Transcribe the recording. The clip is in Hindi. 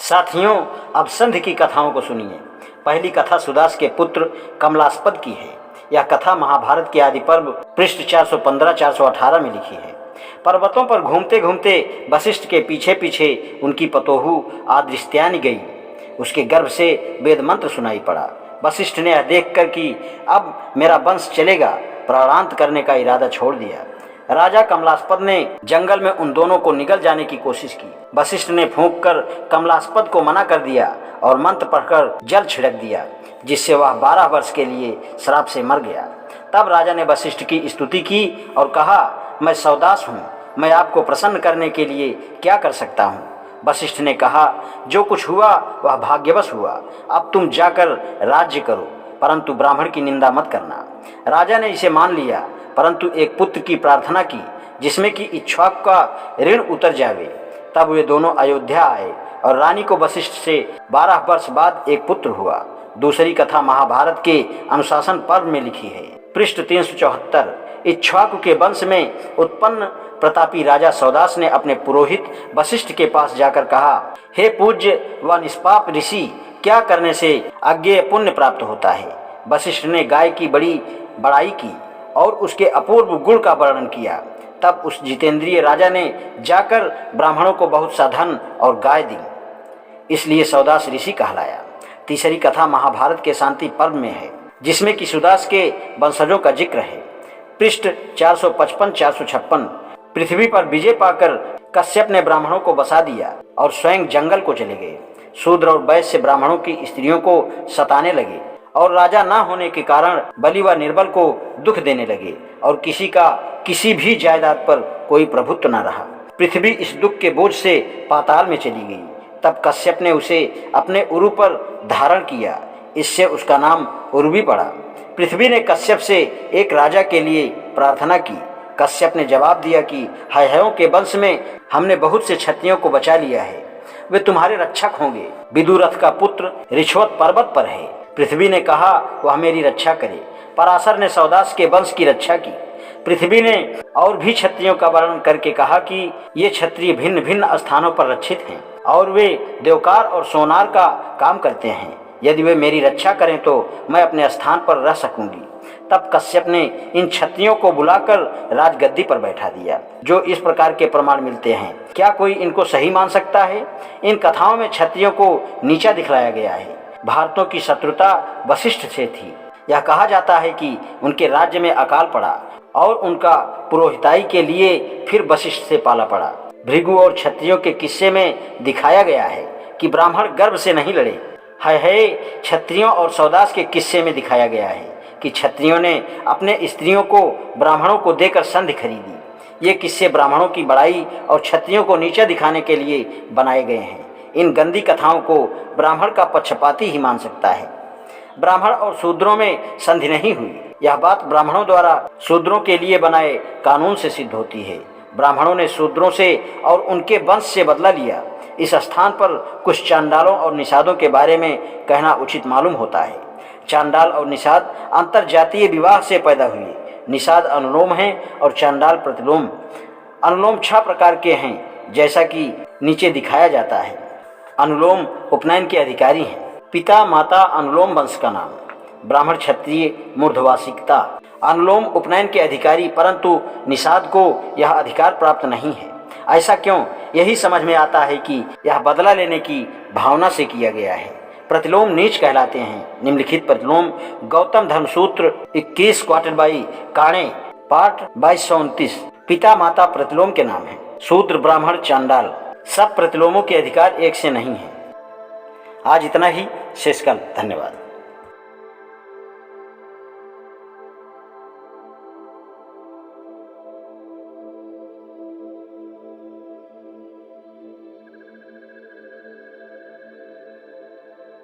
साथियों, अब संधि की कथाओं को सुनिए। पहली कथा सुदास के पुत्र कमलास्पद की है। यह कथा महाभारत के आदि पर्व पृष्ठ 415-418 में लिखी है। पर्वतों पर घूमते घूमते वशिष्ठ के पीछे पीछे उनकी पतोहू आदृष्ट्यानि गई। उसके गर्भ से वेद मंत्र सुनाई पड़ा। वशिष्ठ ने यह देखकर कि अब मेरा वंश चलेगा, प्राणांत करने का इरादा छोड़ दिया। राजा कमलास्पद ने जंगल में उन दोनों को निगल जाने की कोशिश की। वशिष्ठ ने फूंक कर कमलास्पद को मना कर दिया और मंत्र पढ़कर जल छिड़क दिया, जिससे वह 12 वर्ष के लिए श्राप से मर गया। तब राजा ने वशिष्ठ की स्तुति की और कहा, मैं सौदास हूँ, मैं आपको प्रसन्न करने के लिए क्या कर सकता हूँ। वशिष्ठ ने कहा, जो कुछ हुआ वह भाग्यवश हुआ। अब तुम जाकर राज्य करो, परंतु ब्राह्मण की निंदा मत करना। राजा ने इसे मान लिया, परंतु एक पुत्र की प्रार्थना की जिसमें कि इक्ष्वाकु का ऋण उतर जावे। तब वे दोनों अयोध्या आए और रानी को वशिष्ठ से 12 वर्ष बाद एक पुत्र हुआ। दूसरी कथा महाभारत के अनुशासन पर्व में लिखी है। पृष्ठ 374। इक्ष्वाकु के वंश में उत्पन्न प्रतापी राजा सौदास ने अपने पुरोहित वशिष्ठ के पास जाकर कहा, हे पूज्य व निष्पाप ऋषि, क्या करने से अज्ञेय पुण्य प्राप्त होता है। वशिष्ठ ने गाय की बड़ी बड़ाई की और उसके अपूर्व गुण का वर्णन किया। तब उस जितेंद्रिय राजा ने जाकर ब्राह्मणों को बहुत सा धन और गाय दी, इसलिए सौदास ऋषि कहलाया। तीसरी कथा महाभारत के शांति पर्व में है, जिसमें कि सुदास के वंशजों का जिक्र है। पृष्ठ 455-456। पृथ्वी पर विजय पाकर कश्यप ने ब्राह्मणों को बसा दिया और स्वयं जंगल को चले गए। शूद्र और वैश्य ब्राह्मणों की स्त्रियों को सताने लगे और राजा न होने के कारण बलि व निर्बल को दुख देने लगे और किसी का किसी भी जायदाद पर कोई प्रभुत्व न रहा। पृथ्वी इस दुख के बोझ से पाताल में चली गई। तब कश्यप ने उसे अपने उरु पर धारण किया, इससे उसका नाम उर्वी पड़ा। पृथ्वी ने कश्यप से एक राजा के लिए प्रार्थना की। कश्यप ने जवाब दिया कि हयहयों के वंश में हमने बहुत से क्षत्रियों को बचा लिया है, वे तुम्हारे रक्षक होंगे। विदुरथ का पुत्र ऋष्वत पर्वत पर है। पृथ्वी ने कहा, वह मेरी रक्षा करे। पराशर ने सौदास के वंश की रक्षा की। पृथ्वी ने और भी क्षत्रियों का वर्णन करके कहा कि ये क्षत्रिय भिन्न भिन्न स्थानों पर रक्षित हैं और वे देवकार और सोनार का काम करते हैं। यदि वे मेरी रक्षा करें तो मैं अपने स्थान पर रह सकूंगी। तब कश्यप ने इन क्षत्रियों को बुलाकर राजगद्दी पर बैठा दिया। जो इस प्रकार के प्रमाण मिलते हैं, क्या कोई इनको सही मान सकता है। इन कथाओं में क्षत्रियों को नीचा दिखलाया गया है। भारतों की शत्रुता वशिष्ठ से थी। यह कहा जाता है कि उनके राज्य में अकाल पड़ा और उनका पुरोहिताई के लिए फिर वशिष्ठ से पाला पड़ा। भृगु और क्षत्रियों के किस्से में दिखाया गया है कि ब्राह्मण गर्भ से नहीं लड़े। है क्षत्रियों और सौदास के किस्से में दिखाया गया है कि क्षत्रियों ने अपने स्त्रियों को ब्राह्मणों को देकर संधि खरीदी। ये किस्से ब्राह्मणों की बड़ाई और क्षत्रियों को नीचा दिखाने के लिए बनाए गए हैं। इन गंदी कथाओं को ब्राह्मण का पक्षपाती ही मान सकता है। ब्राह्मण और शूद्रों में संधि नहीं हुई। यह बात ब्राह्मणों द्वारा शूद्रों के लिए बनाए कानून से सिद्ध होती है। ब्राह्मणों ने शूद्रों से और उनके वंश से बदला लिया। इस स्थान पर कुछ चांडालों और निषादों के बारे में कहना उचित मालूम होता है। चांडाल और निषाद अंतर जातीय विवाह से पैदा हुए। निषाद अनुलोम हैं और चांडाल प्रतिलोम। अनुलोम 6 प्रकार के हैं, जैसा कि नीचे दिखाया जाता है। अनुलोम उपनयन के अधिकारी हैं। पिता माता अनुलोम वंश का नाम। ब्राह्मण क्षत्रिय मूर्धवासिकता। अनुलोम उपनयन के अधिकारी, परंतु निषाद को यह अधिकार प्राप्त नहीं है। ऐसा क्यों? यही समझ में आता है कि यह बदला लेने की भावना से किया गया है। प्रतिलोम नीच कहलाते हैं। निम्नलिखित प्रतिलोम गौतम धर्मसूत्र 21 क्वार्टर बाई काणे पाठ 2229 पिता माता प्रतिलोम के नाम है। शूद्र ब्राह्मण चांडाल सब प्रतिलोमों के अधिकार एक से नहीं है। आज इतना ही, शेष कल। धन्यवाद।